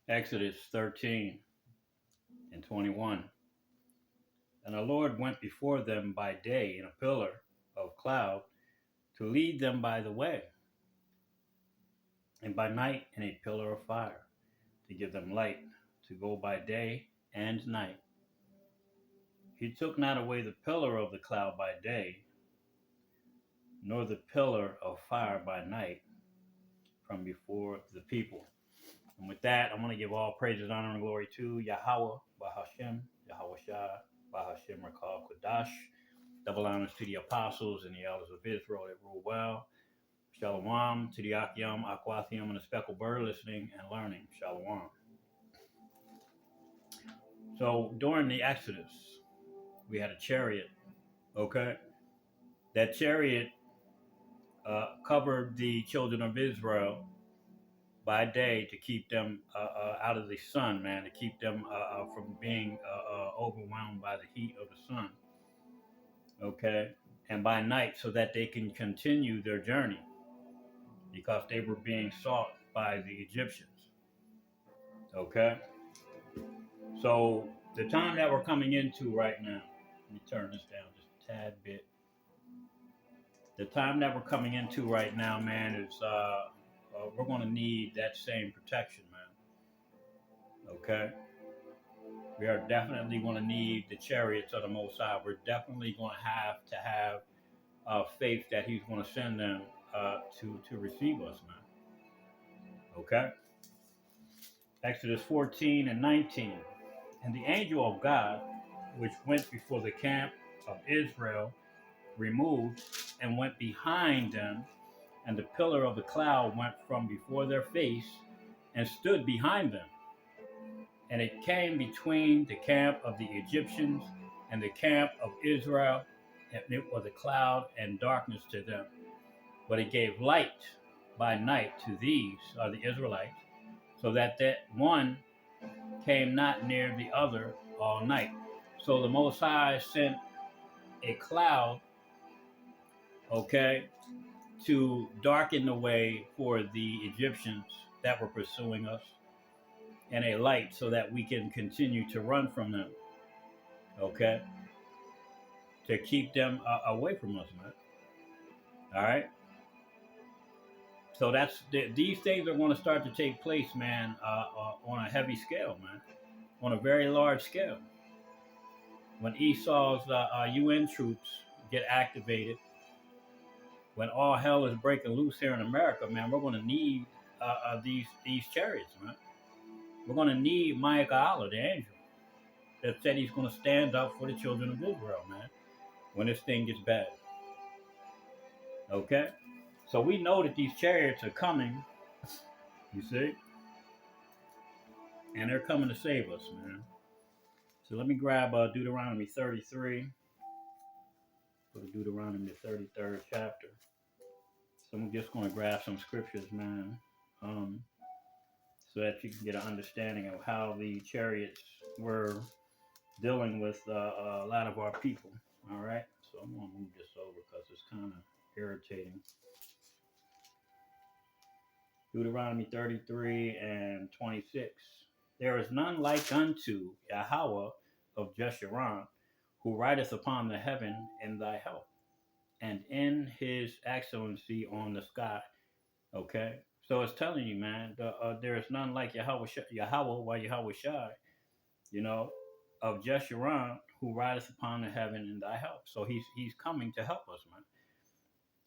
Exodus 13 and 21. And the Lord went before them by day in a pillar of cloud to lead them by the way, and by night in a pillar of fire to give them light to go by day and night. He took not away the pillar of the cloud by day, nor the pillar of fire by night from before the people. And with that, I'm going to give all praises, honor, and glory to Yahweh, Bahashem, Yahweh Shah, Bahashem Rakal Kodash. Double honors to the apostles and the elders of Israel that rule well. Shalom to the Akim, Akwathium, and the speckled bird listening and learning. Shalom. So during the Exodus, we had a chariot, okay? That chariot covered the children of Israel by day to keep them out of the sun, man, to keep them from being overwhelmed by the heat of the sun, okay? And by night so that they can continue their journey because they were being sought by the Egyptians, okay? So the time that we're coming into right now, let me turn this down just a tad bit. The time that we're coming into right now, man, is we're going to need that same protection, man. Okay? We are definitely going to need the chariots of the Most High. We're definitely going to have faith that He's going to send them to receive us, man. Okay? Exodus 14 and 19. And the angel of God, which went before the camp of Israel, removed and went behind them, and the pillar of the cloud went from before their face and stood behind them. And it came between the camp of the Egyptians and the camp of Israel, and it was a cloud and darkness to them. But it gave light by night to these, the Israelites, so that one came not near the other all night. So the Most High sent a cloud, okay, to darken the way for the Egyptians that were pursuing us, and a light so that we can continue to run from them, okay, to keep them away from us, man. All right. So these things are going to start to take place, man, on a heavy scale, man, on a very large scale. When Esau's UN troops get activated, when all hell is breaking loose here in America, man, we're going to need these chariots, man. We're going to need Michael Allah, the angel, that said he's going to stand up for the children of Israel, man, when this thing gets bad. Okay? So we know that these chariots are coming, you see? And they're coming to save us, man. So let me grab Deuteronomy 33. Go to Deuteronomy 33rd chapter. So I'm just going to grab some scriptures, man, so that you can get an understanding of how the chariots were dealing with a lot of our people. All right? So I'm going to move this over because it's kind of irritating. Deuteronomy 33 and 26. There is none like unto Yahweh of Jeshurun, who rideth upon the heaven in thy help, and in his excellency on the sky. Okay? So it's telling you, man, there is none like Yahweh, Yahweh Shai, you know, of Jeshurun, who rideth upon the heaven in thy help. So he's coming to help us, man.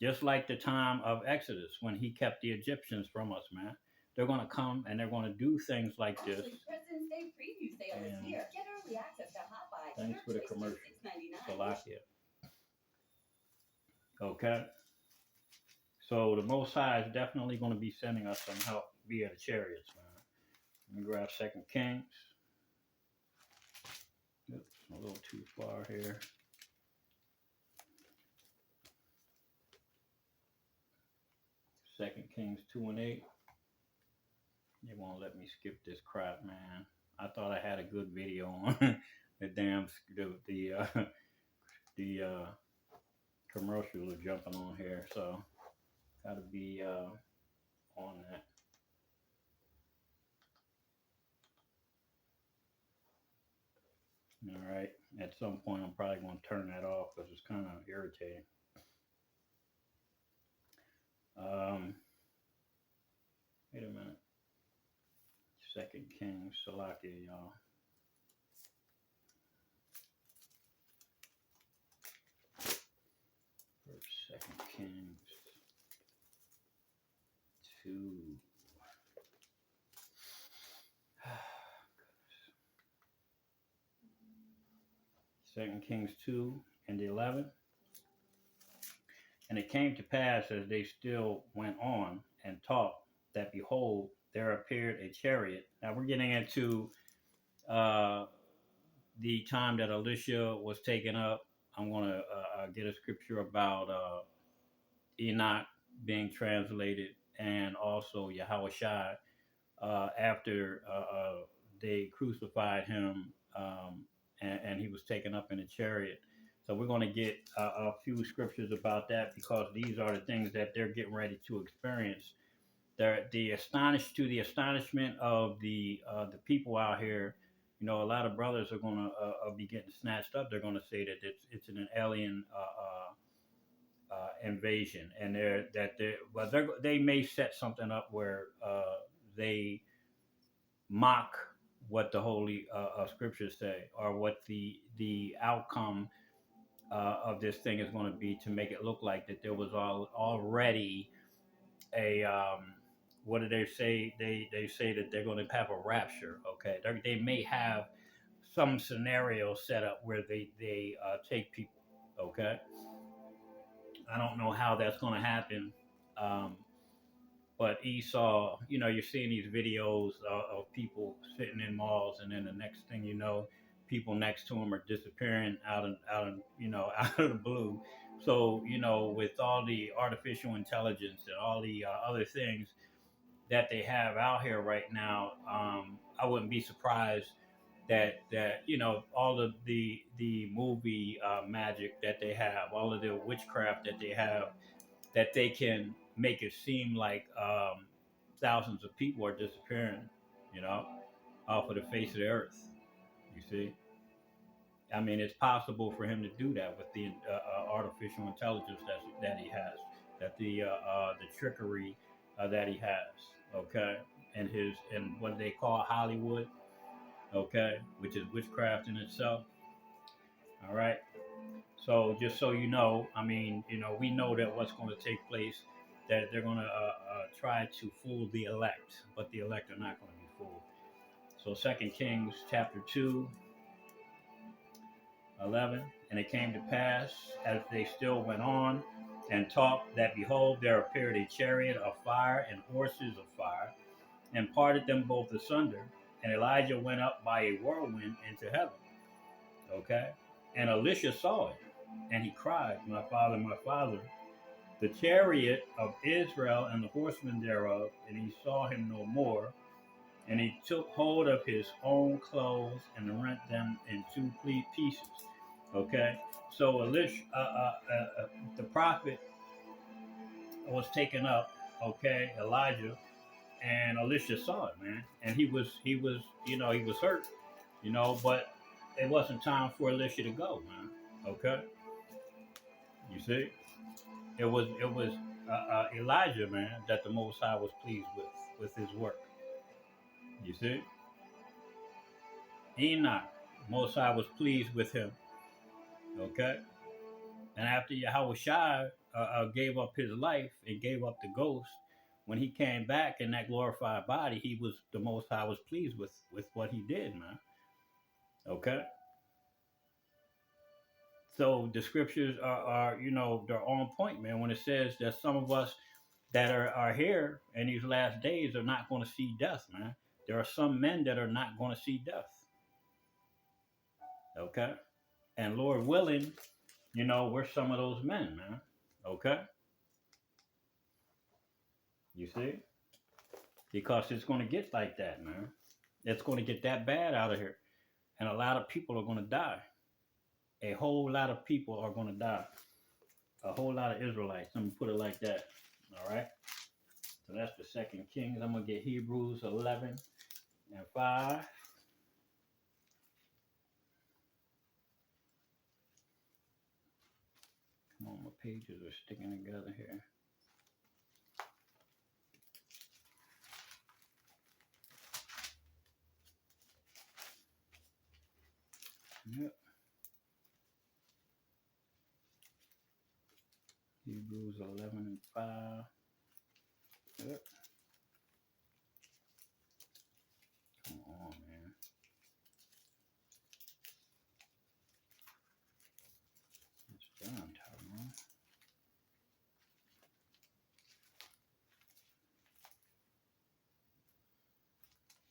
Just like the time of Exodus, when he kept the Egyptians from us, man. They're going to come and they're going to do things like this. President's Day preview sale is here. Get early access to Hot Buy. Thanks for the commercial. Salakia. Okay. So the Most High is definitely going to be sending us some help via the chariots, man. Let me grab 2 Kings. Oops, a little too far here. Second Kings 2 and 8. They won't let me skip this crap, man. I thought I had a good video on the damn the commercials are jumping on here, so gotta be on that. All right. At some point, I'm probably gonna turn that off because it's kind of irritating. Um, Wait a minute. Second Kings, Salakia, y'all. First, Second Kings 2. Second Kings 2 and 11. And it came to pass as they still went on and taught that behold, there appeared a chariot. Now we're getting into uh, the time that Elisha was taken up. I'm going to get a scripture about Enoch being translated and also Yahushua after they crucified him and he was taken up in a chariot. So we're going to get a few scriptures about that because these are the things that they're getting ready to experience. The astonishment of the people out here. You know, a lot of brothers are going to be getting snatched up. They're going to say that it's an alien invasion, and they may set something up where they mock what the holy scriptures say, or what the outcome of this thing is going to be, to make it look like that there was already a what do they say? They say that they're going to have a rapture. Okay, they may have some scenario set up where they take people. Okay, I don't know how that's going to happen. Um, but Esau, you know, you're seeing these videos of people sitting in malls, and then the next thing you know, people next to them are disappearing out of you know out of the blue. So you know, with all the artificial intelligence and all the other things that they have out here right now, I wouldn't be surprised that you know all of the movie magic that they have, all of the witchcraft that they have, that they can make it seem like thousands of people are disappearing, you know, off of the face of the earth. You see, I mean, it's possible for him to do that with the artificial intelligence that he has, that the trickery that he has, okay, and what they call Hollywood, okay, which is witchcraft in itself. All right. So just so you know, I mean, you know, we know that what's going to take place, that they're going to try to fool the elect, but the elect are not going to be fooled. So Second Kings chapter 2, 11, and it came to pass as they still went on and talked that behold, there appeared a chariot of fire and horses of fire, and parted them both asunder. And Elijah went up by a whirlwind into heaven. Okay, and Elisha saw it, and he cried, my father, the chariot of Israel and the horsemen thereof, and he saw him no more. And he took hold of his own clothes and rent them in two pieces. Okay, so Elisha, the prophet, was taken up. Okay, Elijah, and Elisha saw it, man, and he was he was hurt, but it wasn't time for Elisha to go, man. Okay, you see. It was Elijah, man, that the Most High was pleased with his work. You see, Enoch, Most High was pleased with him. Okay, and after Yahushua gave up his life and gave up the ghost, when he came back in that glorified body, the Most High was pleased with what he did, man. Okay, so the scriptures are they're on point, man. When it says that some of us that are here in these last days are not going to see death, man. There are some men that are not going to see death. Okay. And Lord willing, we're some of those men, man. Okay. You see? Because it's going to get like that, man. It's going to get that bad out of here. And a lot of people are going to die. A whole lot of people are going to die. a whole lot of Israelites. Let me put it like that. All right. So that's the Second Kings. I'm gonna get Hebrews 11 and 5. Come on, my pages are sticking together here. Yep. Hebrews 11 and 5. Yep. Come on, man. It's John Tyrone.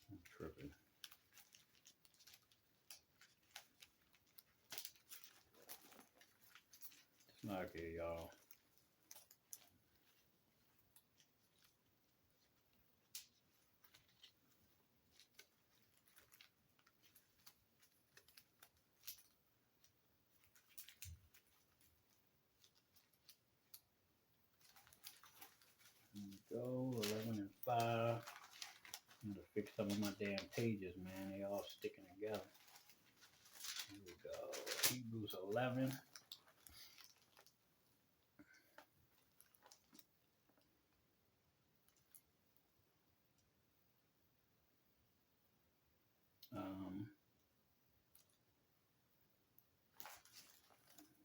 I'm tripping. It's not good, y'all. Here we go. 11 and 5. I'm gonna fix some of my damn pages, man. They all sticking together. Here we go. Hebrews 11.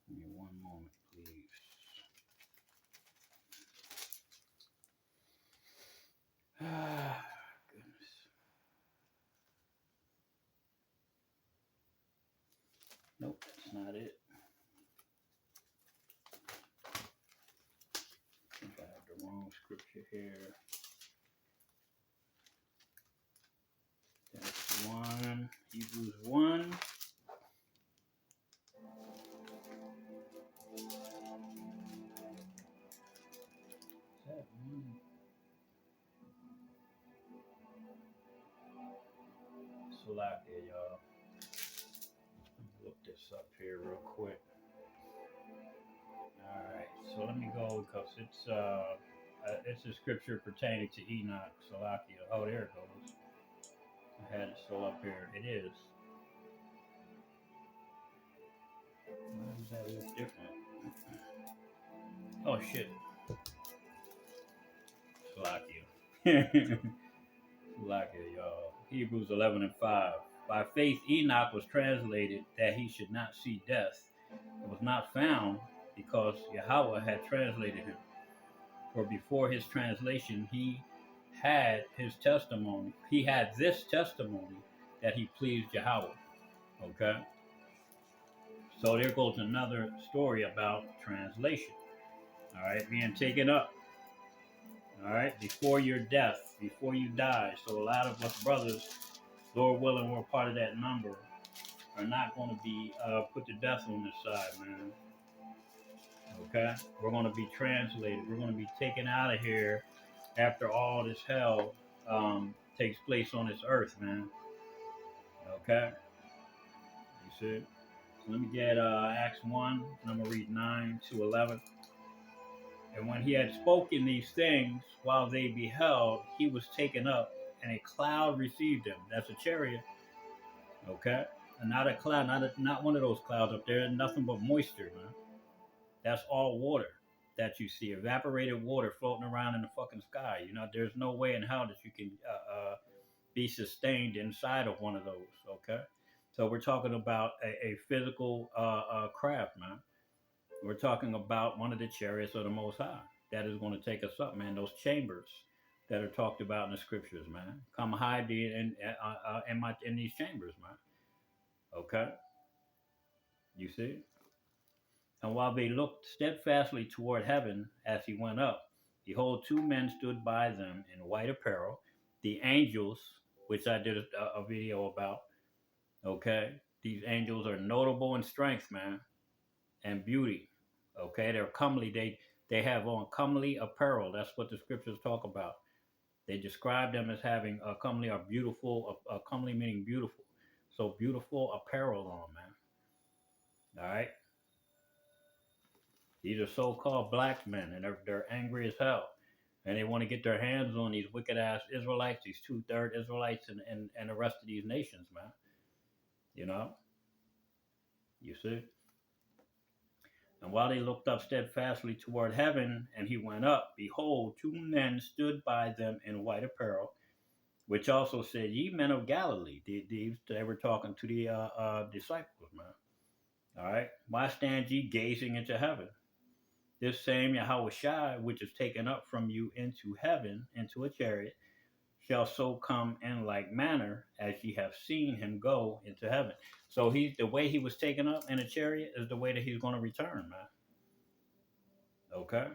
Give me one moment, please. Ah, goodness. Nope, that's not it. I think I have the wrong scripture here. That's 1. Hebrews 1. Is that 1? Salakia, y'all. Let me look this up here real quick. Alright, so let me go because it's a scripture pertaining to Enoch, Salakia. Oh, there it goes. I had it still up here. It is. Why does that look different? Oh shit. Salakia. Salakia, y'all. Hebrews 11 and 5. By faith Enoch was translated that he should not see death. It was not found because Yahweh had translated him. For before his translation he had his testimony. He had this testimony that he pleased Yahweh. Okay? So there goes another story about translation. All right, being taken up. All right, before your death, before you die. So a lot of us brothers, Lord willing, we're part of that number, are not going to be put to death on this side, man. Okay, we're going to be translated. We're going to be taken out of here after all this hell takes place on this earth, man. Okay, you see. So let me get Acts 1, and I'm going to read 9 to 11. And when he had spoken these things, while they beheld, he was taken up, and a cloud received him. That's a chariot, okay? And not a cloud, not one of those clouds up there, nothing but moisture, man. That's all water that you see, evaporated water floating around in the fucking sky. You know, there's no way in hell that you can be sustained inside of one of those, okay? So we're talking about a physical craft, man. We're talking about one of the chariots of the Most High that is going to take us up, man. Those chambers that are talked about in the scriptures, man. Come hide in these chambers, man. Okay, you see. And while they looked steadfastly toward heaven as he went up, behold, two men stood by them in white apparel, the angels, which I did a video about. Okay, these angels are notable in strength, man, and beauty. Okay, they're comely. They have on comely apparel. That's what the scriptures talk about. They describe them as having a comely or beautiful. A comely meaning beautiful. So beautiful apparel on, man. All right. These are so-called black men, and they're angry as hell, and they want to get their hands on these wicked ass Israelites, these two-third Israelites, and the rest of these nations, man. You know, you see. And while they looked up steadfastly toward heaven, and he went up, behold, two men stood by them in white apparel, which also said, "Ye men of Galilee," they were talking to the disciples, man. All right, why stand ye gazing into heaven? This same Yahushua, which is taken up from you into heaven, into a chariot, shall so come in like manner as ye have seen him go into heaven. So the way he was taken up in a chariot is the way that he's going to return, man. Okay,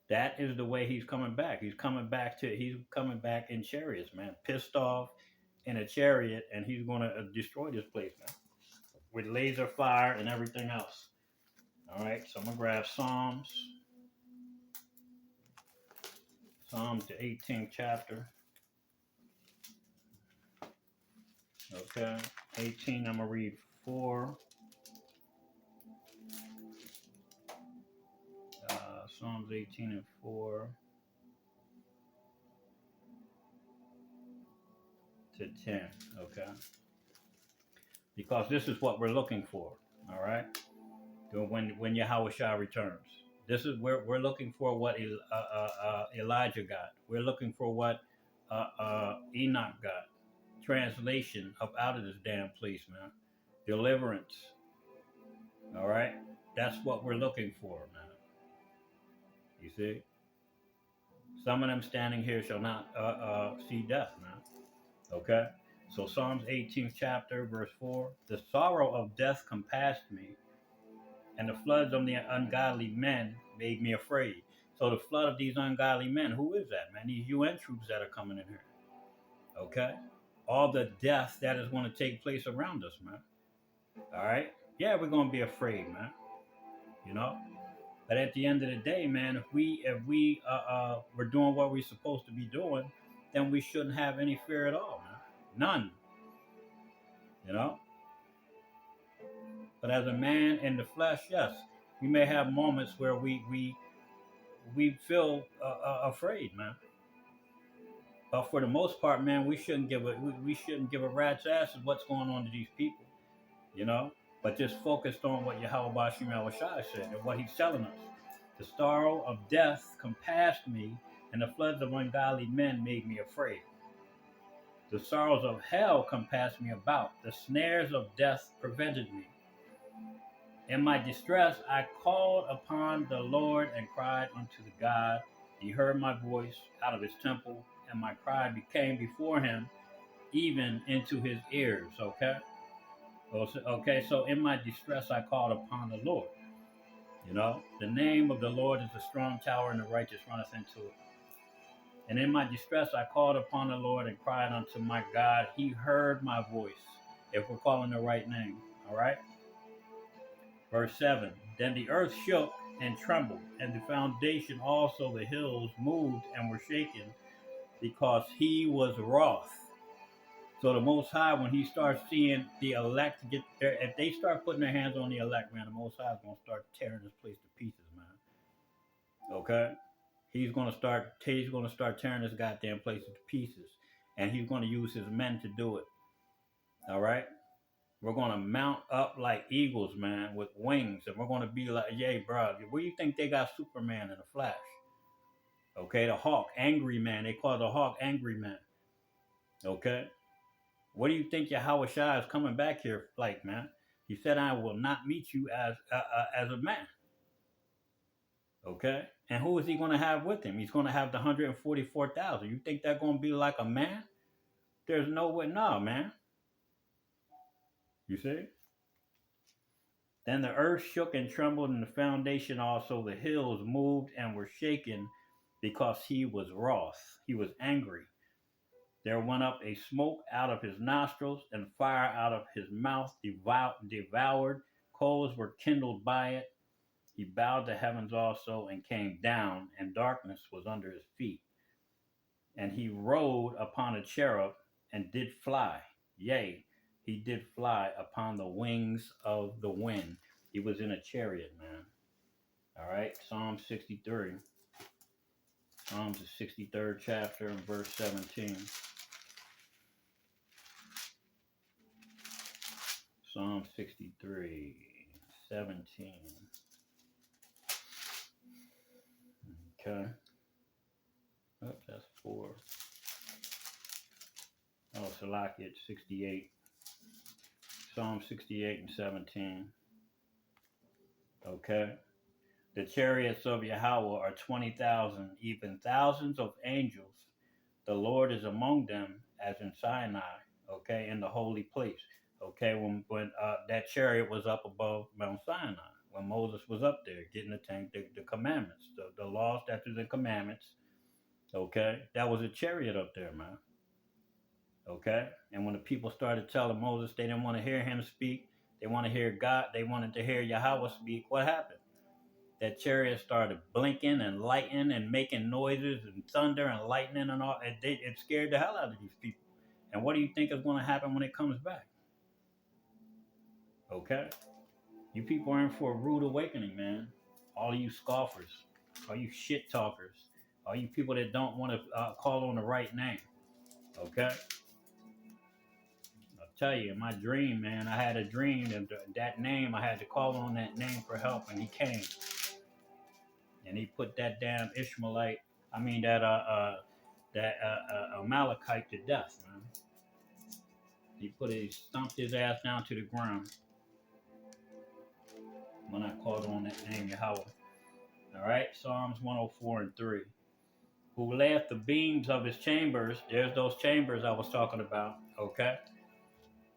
that is the way he's coming back. He's coming back in chariots, man, pissed off in a chariot, and he's going to destroy this place, man, with laser fire and everything else. All right, so I'm gonna grab Psalms, the 18th chapter. Okay, 18. I'm gonna read 4. Psalms 18 and 4 to 10. Okay, because this is what we're looking for. All right, when Yahweh returns, this is where we're looking for what Elijah got. We're looking for what Enoch got. Translation up out of this damn place, man. Deliverance. All right, that's what we're looking for, man. You see, some of them standing here shall not see death, man. Okay, so Psalms 18th chapter, verse 4: the sorrow of death compassed me, and the floods of the ungodly men made me afraid. So the flood of these ungodly men, who is that, man? These UN troops that are coming in here. Okay, all the death that is going to take place around us, man. All right, yeah, we're going to be afraid, man. You know. But at the end of the day, man, if we were doing what we're supposed to be doing, then we shouldn't have any fear at all, man. None. You know. But as a man in the flesh, yes, we may have moments where we feel afraid, man. But for the most part, man, we shouldn't give a rat's ass of what's going on to these people, you know. But just focused on what Yahweh Bashim Yahushua said and what he's telling us. The sorrow of death compassed me, and the floods of ungodly men made me afraid. The sorrows of hell compassed me about. The snares of death prevented me. In my distress, I called upon the Lord and cried unto the God. He heard my voice out of his temple, and my cry became before him, even into his ears. Okay? Okay, so in my distress, I called upon the Lord. You know, the name of the Lord is a strong tower, and the righteous runneth into it. And in my distress, I called upon the Lord and cried unto my God. He heard my voice. If we're calling the right name, all right? Verse 7. Then the earth shook and trembled, and the foundation also, the hills, moved and were shaken, because he was wroth. So the Most High, when he starts seeing the elect get there, if they start putting their hands on the elect, man, the Most High is going to start tearing this place to pieces, man. Okay? He's going to start tearing this goddamn place to pieces. And he's going to use his men to do it. All right? We're going to mount up like eagles, man, with wings. And we're going to be like, yay, bro. Where do you think they got Superman in a Flash? Okay, the Hawk, angry man. They call the Hawk angry man. Okay? What do you think Yahweh Shai is coming back here like, man? He said, I will not meet you as a man. Okay? And who is he going to have with him? He's going to have the 144,000. You think they're going to be like a man? There's no way. No, man. You see? Then the earth shook and trembled, and the foundation also, the hills moved and were shaken, because he was wroth. He was angry. There went up a smoke out of his nostrils, and fire out of his mouth devoured. Coals were kindled by it. He bowed the heavens also and came down, and darkness was under his feet. And he rode upon a cherub and did fly. Yea, he did fly upon the wings of the wind. He was in a chariot, man. All right, Psalm 63. Psalms, the 63rd chapter, and verse 17. Psalm 63, 17. Okay. Oh, that's 4. Oh, Salaki, 68. Psalm 68 and 17. Okay. The chariots of Yahweh are 20,000, even thousands of angels. The Lord is among them as in Sinai, okay, in the holy place. Okay, when that chariot was up above Mount Sinai, when Moses was up there getting the commandments, the law, statutes, and commandments, okay, that was a chariot up there, man. Okay, and when the people started telling Moses they didn't want to hear him speak, they want to hear God, they wanted to hear Yahweh speak, what happened? That chariot started blinking and lighting and making noises and thunder and lightning and all. It scared the hell out of these people. And what do you think is going to happen when it comes back? Okay? You people are in for a rude awakening, man. All you scoffers, all you shit talkers, all you people that don't want to call on the right name. Okay? I'll tell you, in my dream, man, I had a dream and that name, I had to call on that name for help, and he came. And he put that damn Ishmaelite, I mean, that Amalekite to death, man. He stomped his ass down to the ground when I called on that name, Yahweh. All right, Psalms 104 and 3. Who layeth the beams of his chambers? There's those chambers I was talking about. Okay,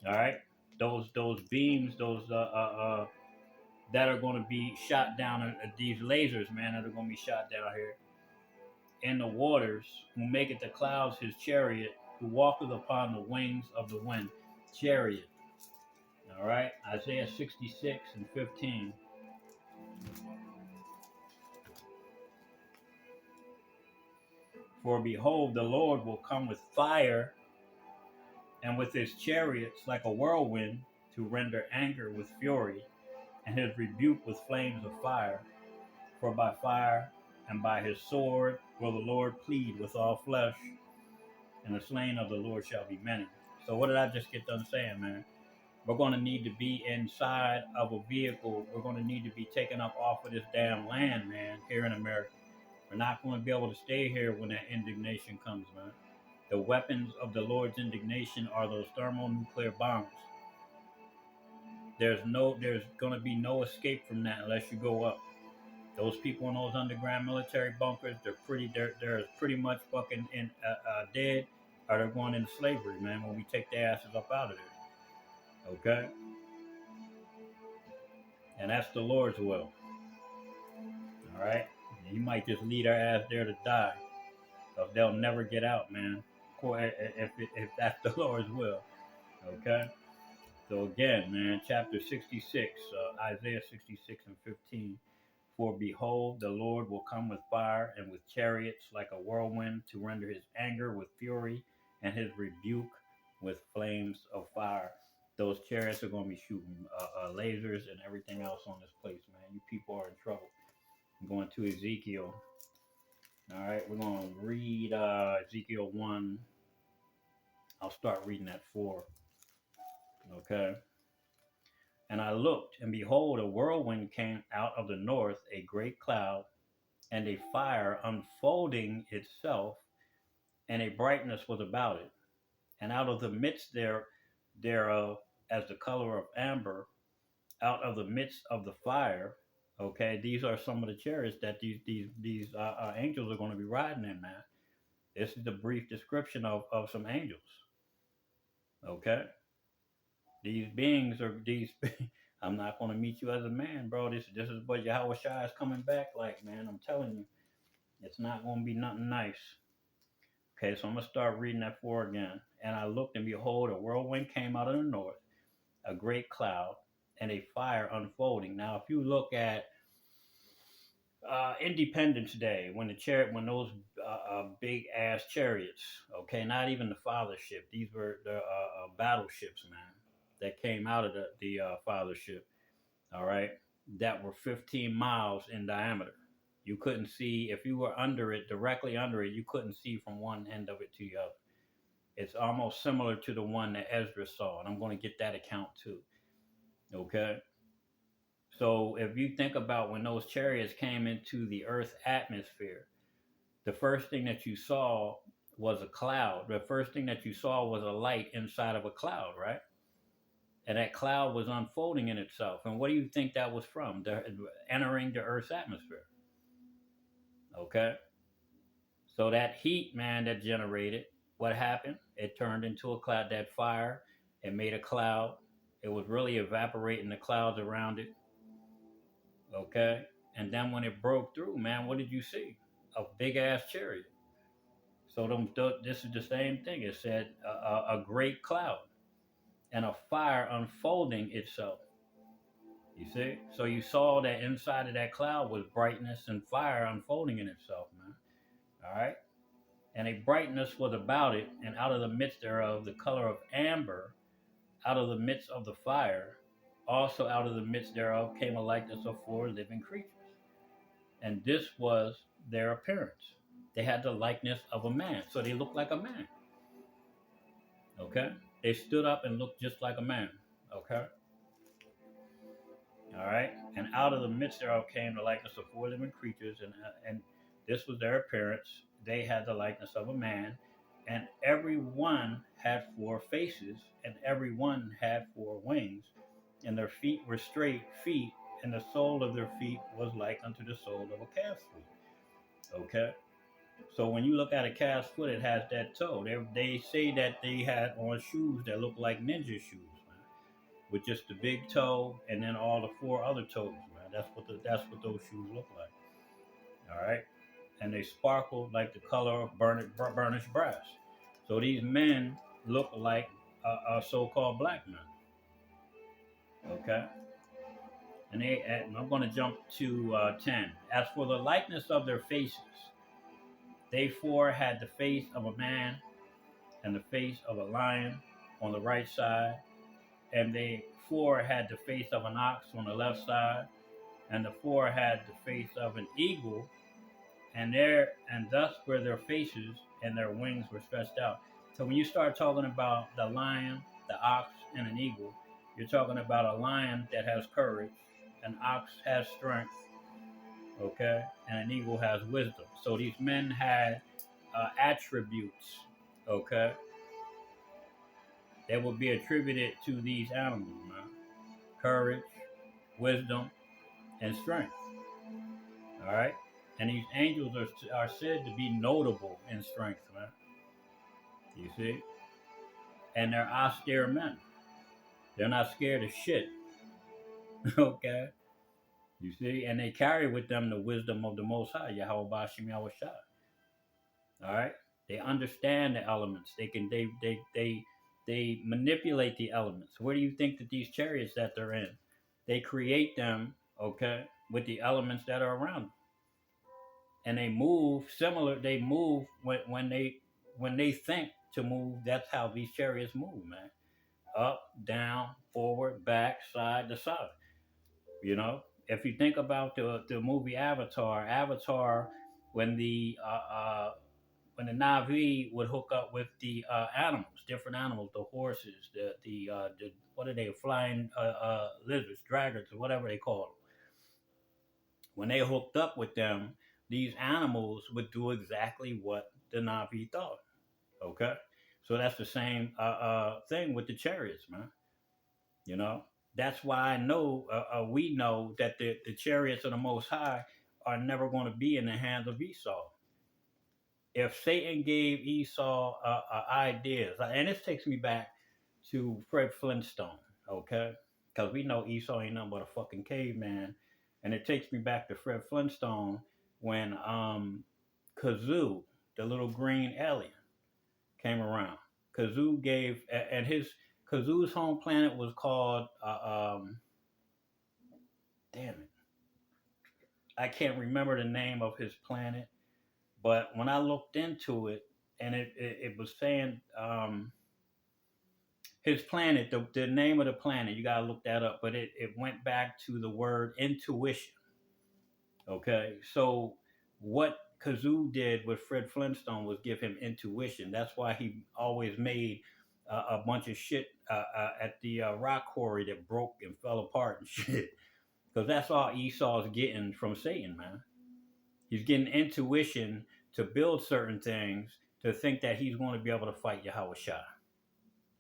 all right, those beams, those that are going to be shot down. These lasers, man, that are going to be shot down here in the waters. Who maketh the clouds his chariot? Who walketh upon the wings of the wind? Chariot. All right, Isaiah 66 and 15. For behold, the Lord will come with fire, and with his chariots like a whirlwind, to render anger with fury, and his rebuke with flames of fire. For by fire and by his sword will the Lord plead with all flesh, and the slain of the Lord shall be many. So what did I just get done saying, man? We're going to need to be inside of a vehicle. We're going to need to be taken up off of this damn land, man, here in America. We're not going to be able to stay here when that indignation comes, man. The weapons of the Lord's indignation are those thermonuclear bombs. There's going to be no escape from that unless you go up. Those people in those underground military bunkers, they're pretty much fucking dead, or they're going into slavery, man. When we take their asses up out of there, okay? And that's the Lord's will. All right, you might just lead our ass there to die, because they'll never get out, man. If that's the Lord's will, okay. So again, man, chapter 66, Isaiah 66 and 15. For behold, the Lord will come with fire and with chariots like a whirlwind, to render his anger with fury and his rebuke with flames of fire. Those chariots are going to be shooting lasers and everything else on this place, man. You people are in trouble. I'm going to Ezekiel. All right, we're going to read Ezekiel 1. I'll start reading at 4. Okay. And I looked, and behold, a whirlwind came out of the north, a great cloud, and a fire unfolding itself, and a brightness was about it. And out of the midst thereof, as the color of amber, out of the midst of the fire. Okay, these are some of the chariots that these angels are going to be riding in, man. This is the brief description of some angels. Okay, these beings are these. I'm not going to meet you as a man, bro. This is what Yahweh Shai is coming back like, man. I'm telling you, it's not going to be nothing nice. Okay, so I'm going to start reading that 4 again. And I looked, and behold, a whirlwind came out of the north, a great cloud, and a fire unfolding. Now, if you look at Independence Day, when those big ass chariots, okay, not even the fathership, these were the battleships, man, that came out of the fathership. all right, that were 15 miles in diameter. You couldn't see, if you were under it, directly under it, you couldn't see from one end of it to the other. It's almost similar to the one that Ezra saw, and I'm going to get that account too. Okay. So if you think about when those chariots came into the Earth's atmosphere, the first thing that you saw was a cloud. The first thing that you saw was a light inside of a cloud, right? And that cloud was unfolding in itself. And what do you think that was from? Entering the Earth's atmosphere. Okay. So that heat, man, that generated, what happened? It turned into a cloud. That fire, it made a cloud. It was really evaporating the clouds around it. Okay. And then when it broke through, man, what did you see? A big ass chariot. So this is the same thing. It said a great cloud and a fire unfolding itself. You see? So you saw that inside of that cloud was brightness and fire unfolding in itself, man. All right? And a brightness was about it, and out of the midst thereof, the color of amber, out of the midst of the fire, also out of the midst thereof came a likeness of four living creatures. And this was their appearance. They had the likeness of a man, so they looked like a man. Okay? They stood up and looked just like a man. Okay? All right? And out of the midst thereof came the likeness of four living creatures, and this was their appearance. They had the likeness of a man, and every one had four faces, and every one had four wings, and their feet were straight feet, and the sole of their feet was like unto the sole of a calf's foot. Okay? So when you look at a calf's foot, it has that toe. They say that they had on shoes that look like ninja shoes, man, with just the big toe and then all the four other toes, man. That's what those shoes look like. All right, and they sparkle like the color of burnished brass. So these men look like a so-called black men. Okay, and I'm going to jump to 10. As for the likeness of their faces, they four had the face of a man and the face of a lion on the right side, and they four had the face of an ox on the left side, and the four had the face of an eagle, and thus were their faces, and their wings were stretched out. So when you start talking about the lion, the ox, and an eagle, you're talking about a lion that has courage, an ox has strength, okay, and an eagle has wisdom. So these men had attributes, okay, that would be attributed to these animals, man. Courage, wisdom, and strength. All right? And these angels are said to be notable in strength, man. You see? And they're austere men. They're not scared of shit. Okay? You see? And they carry with them the wisdom of the Most High, Yahweh Bashim Yahweh Shai. All right? They understand the elements. They manipulate the elements. Where do you think that these chariots that they're in? They create them, okay, with the elements that are around them. And they move similar. They move when they think to move. That's how these chariots move, man. Up, down, forward, back, side to side. You know, if you think about the movie Avatar, when the when the Navi would hook up with the animals, different animals, the horses, the what are they, flying lizards, dragons, or whatever they call them. When they hooked up with them, these animals would do exactly what the Navi thought. Okay, so that's the same thing with the chariots, man. You know, that's why I know we know that the chariots of the Most High are never going to be in the hands of Esau. If Satan gave Esau ideas, and this takes me back to Fred Flintstone, okay? Because we know Esau ain't nothing but a fucking caveman, and it takes me back to Fred Flintstone when Kazoo, the little green alien, came around. Kazoo gave, and his Kazoo's home planet was called, damn it, I can't remember the name of his planet, but when I looked into it, and it was saying his planet, the name of the planet, you gotta look that up, but it went back to the word intuition. Okay, so what Kazoo did with Fred Flintstone was give him intuition. That's why he always made a bunch of shit at the rock quarry that broke and fell apart and shit. Because that's all Esau's getting from Satan, man. He's getting intuition to build certain things to think that he's going to be able to fight Yahweh Shai.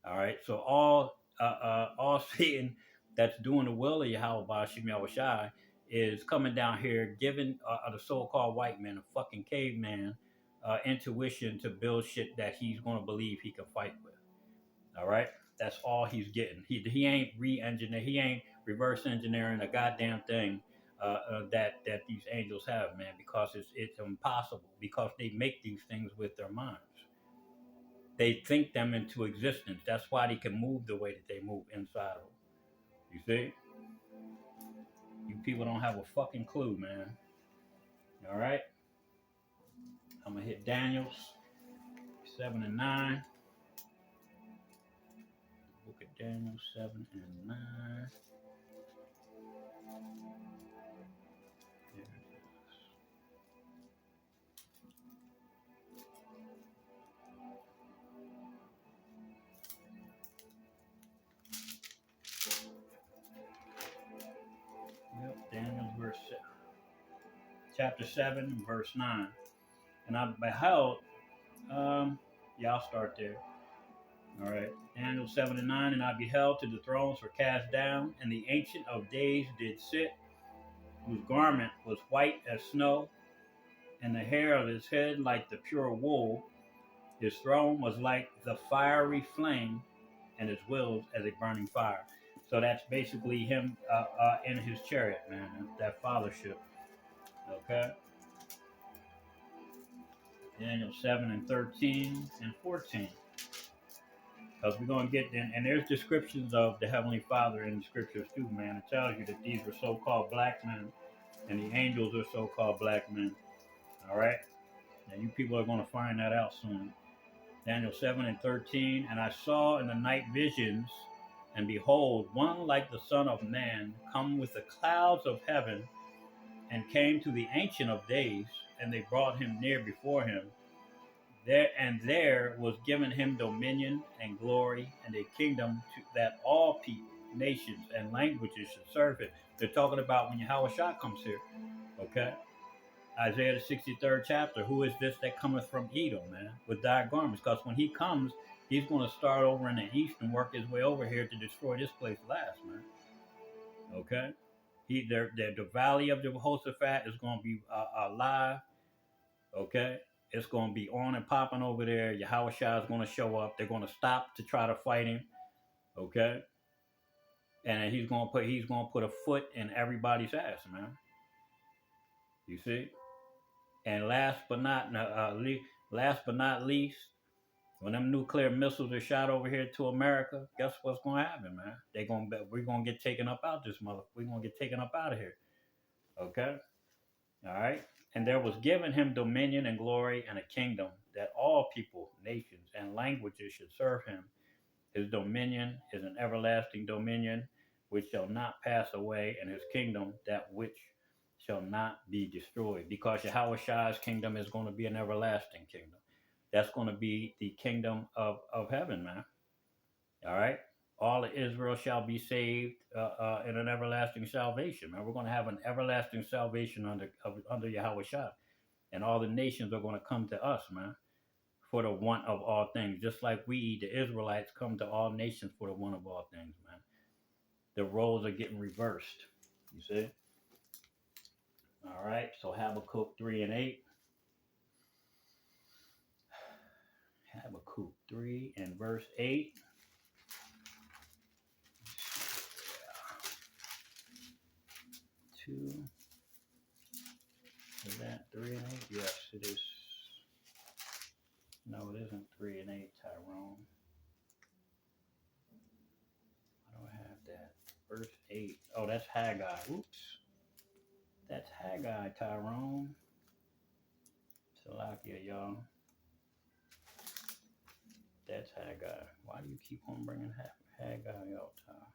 All right, so all Satan that's doing the will of Yahweh Bashim Yahweh Shai is coming down here giving the so-called white man, a fucking caveman, intuition to build shit that he's going to believe he can fight with. All right, that's all he's getting. He ain't re-engineer. He ain't reverse engineering a goddamn thing that these angels have, man, because it's impossible because they make these things with their minds. They think them into existence. That's why they can move the way that they move inside of them. You see? You people don't have a fucking clue, man. All right? I'm going to hit Daniels 7 and 9. Book of Daniel 7 and 9. There it is. Yep, Daniel chapter 7, verse 9. And I beheld, I'll start there. All right, Daniel 7 and 9. And I beheld till the thrones were cast down, and the Ancient of Days did sit, whose garment was white as snow, and the hair of his head like the pure wool. His throne was like the fiery flame, and his wheels as a burning fire. So that's basically him in his chariot, man, that fathership. Okay. Daniel 7 and 13 and 14. Because we're going to get in, and there's descriptions of the Heavenly Father in the scriptures too, man. It tells you that these were so-called black men, and the angels are so-called black men. All right? And you people are going to find that out soon. Daniel 7 and 13. And I saw in the night visions, and behold, one like the Son of Man come with the clouds of heaven, and came to the Ancient of Days, and they brought him near before him. There was given him dominion and glory and a kingdom that all people, nations, and languages should serve him. They're talking about when Yahweh Shah comes here. Okay? Isaiah the 63rd chapter. Who is this that cometh from Edom, man, with dyed garments? Because when he comes, he's going to start over in the east and work his way over here to destroy this place last, man. Okay? The valley of Jehoshaphat is going to be alive. Okay? It's going to be on and popping over there. Yahweh Shah is going to show up. They're going to stop to try to fight him. Okay? And he's going to put a foot in everybody's ass, man. You see? And last but not least, when them nuclear missiles are shot over here to America, guess what's going to happen, man? We're going to get taken up out this mother. We're going to get taken up out of here. Okay? All right? And there was given him dominion and glory and a kingdom that all people, nations, and languages should serve him. His dominion is an everlasting dominion which shall not pass away, and his kingdom that which shall not be destroyed. Because Yahweh Shah's kingdom is going to be an everlasting kingdom. That's going to be the kingdom of heaven, man. All right? All of Israel shall be saved in an everlasting salvation, man. We're going to have an everlasting salvation under Yahweh Shah. And all the nations are going to come to us, man, for the want of all things. Just like we, the Israelites, come to all nations for the want of all things, man. The roles are getting reversed. You see? All right. So Habakkuk 3 and 8. Habakkuk 3 and verse 8. Two. Is that 3 and 8? Yes, it is. No, it isn't 3 and 8, Tyrone. I don't have that. Verse 8. Oh, that's Haggai. Oops. That's Haggai, Tyrone. Salakia, y'all. That's Haggai. Why do you keep on bringing Haggai all the time?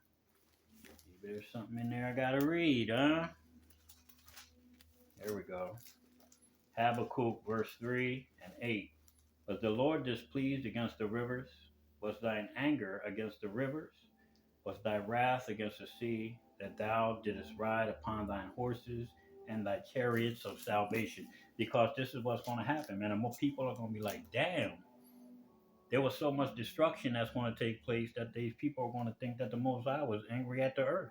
Maybe there's something in there I gotta read, huh? There we go. Habakkuk, verse 3 and 8. Was the Lord displeased against the rivers? Was thine anger against the rivers? Was thy wrath against the sea, that thou didst ride upon thine horses and thy chariots of salvation? Because this is what's going to happen, man. And more people are going to be like, damn, there was so much destruction that's going to take place that these people are going to think that the Most High was angry at the earth.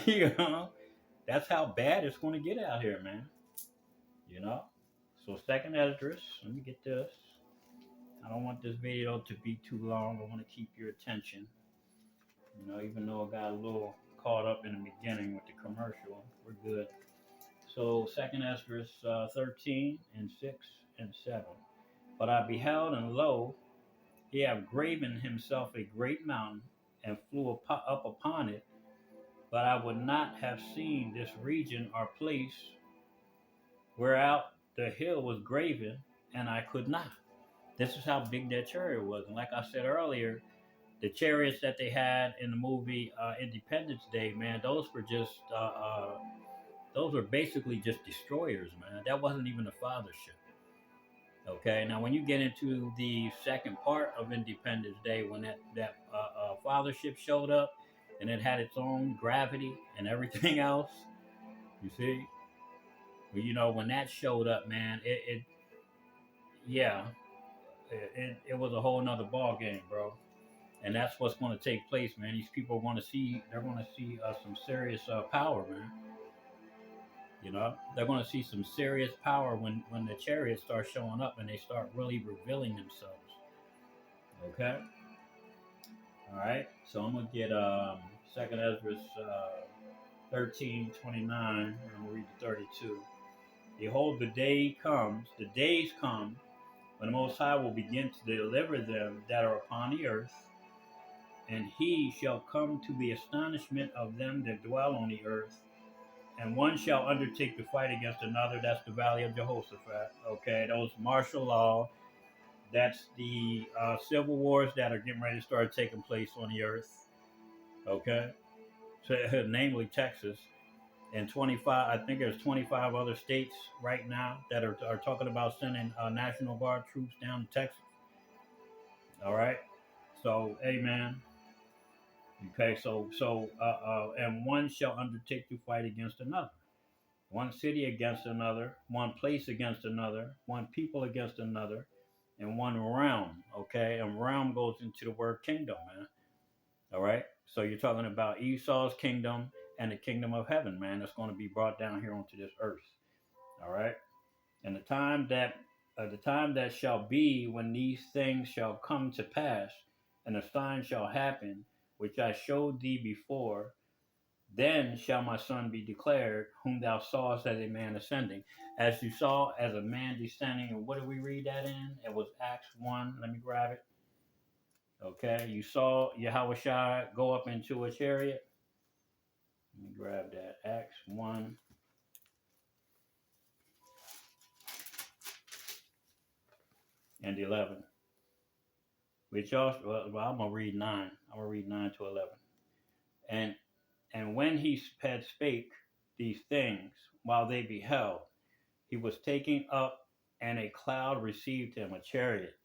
You know, that's how bad it's going to get out here, man. You know, so second Esdras. Let me get this. I don't want this video to be too long. I want to keep your attention. You know, even though I got a little caught up in the beginning with the commercial, we're good. So second Esdras 13 and 6 and 7. But I beheld, and lo, he have graven himself a great mountain, and flew up upon it. But I would not have seen this region or place whereout the hill was graven, and I could not. This is how big that chariot was. And like I said earlier, the chariots that they had in the movie Independence Day, man, those were basically just destroyers, man. That wasn't even a fathership. Okay, now when you get into the second part of Independence Day, when that fathership showed up, and it had its own gravity and everything else, you see, well, you know, when that showed up, man, yeah, it was a whole nother ball game, bro. And that's what's going to take place, man. These people want to see, they're going to see some serious power, man. You know, they're going to see some serious power when the chariots start showing up and they start really revealing themselves. Okay. All right. So I'm gonna get Second Ezra 13:29. I'm gonna read the 32. Behold, the days come, when the Most High will begin to deliver them that are upon the earth, and he shall come to the astonishment of them that dwell on the earth, and one shall undertake to fight against another. That's the valley of Jehoshaphat. Okay, those martial law. That's the civil wars that are getting ready to start taking place on the earth. Okay, so, namely Texas and 25. I think there's 25 other states right now that are talking about sending National Guard troops down to Texas. All right, so hey man. Okay, and one shall undertake to fight against another. One city against another, one place against another, one people against another, and one realm. Okay, and realm goes into the word kingdom, man. All right, so you're talking about Esau's kingdom and the kingdom of heaven, man. That's going to be brought down here onto this earth. All right, and the time that shall be when these things shall come to pass, and a sign shall happen, which I showed thee before. Then shall my son be declared, whom thou sawest as a man ascending. As you saw as a man descending, and what did we read that in? It was Acts 1. Let me grab it. Okay, you saw Yahushua go up into a chariot. Let me grab that. Acts 1 and 11. Which also, well, I'm going to read 9. I'm going to read 9 to 11. And when he had spake these things, while they beheld, he was taken up, and a cloud received him, a chariot,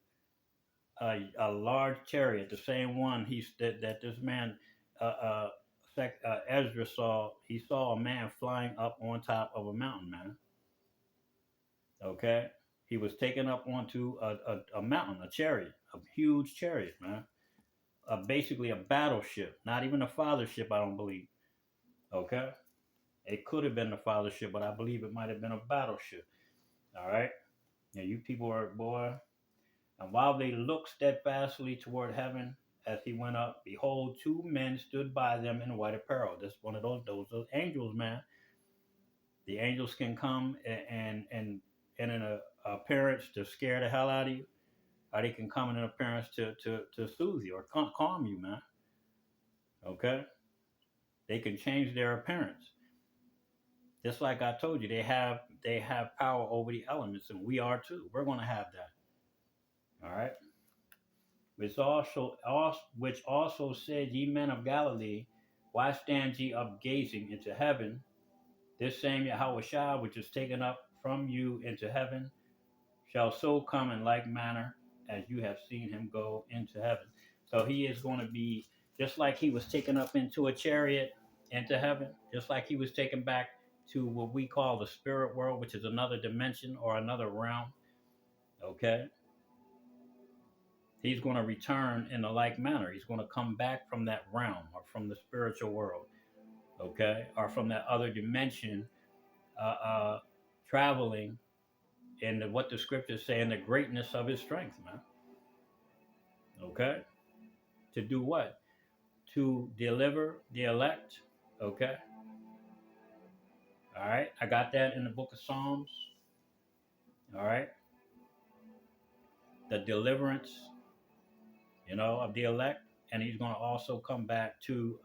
a large chariot, the same one that this man Ezra saw. He saw a man flying up on top of a mountain, man. Okay, he was taken up onto a mountain, a chariot, a huge chariot, man. Basically a battleship, not even a fathership, I don't believe. Okay, it could have been a fathership, but I believe it might have been a battleship. All right, yeah, you people are boy. And while they looked steadfastly toward heaven as he went up, behold, two men stood by them in white apparel. That's one of those angels, man. The angels can come and in a appearance to scare the hell out of you, or they can come in an appearance to soothe you or calm you, man. Okay, they can change their appearance. Just like I told you, they have power over the elements, and we are too. We're going to have that. All right. which also said, Ye men of Galilee, why stand ye up gazing into heaven? This same Yahushua, which is taken up from you into heaven, shall so come in like manner as you have seen him go into heaven. So he is going to be just like he was taken up into a chariot into heaven, just like he was taken back to what we call the spirit world, which is another dimension or another realm. Okay. He's going to return in a like manner. He's going to come back from that realm or from the spiritual world, okay, or from that other dimension, uh, uh, traveling in what the scriptures say in the greatness of his strength, man. Okay, to do what? To deliver the elect. Okay, all right. I got that in the book of Psalms. All right, the deliverance, of the elect, and he's going to also come back to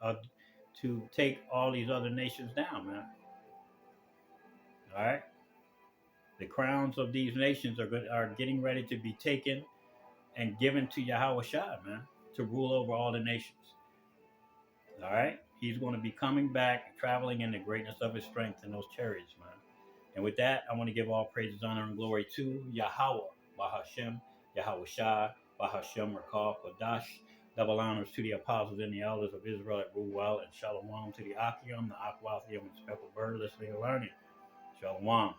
take all these other nations down, man. All right. The crowns of these nations are getting ready to be taken and given to Yahweh Shai, man, to rule over all the nations. All right? He's going to be coming back, traveling in the greatness of his strength in those chariots, man. And with that, I want to give all praises, honor, and glory to Yahweh, Bahashem, Yahweh Shai, Bahashem, Rakal, Kodash. Double honors to the apostles and the elders of Israel that rule well, and shalom to the Akim, the Akwathim, and speckled bird listening and learning. Shalom.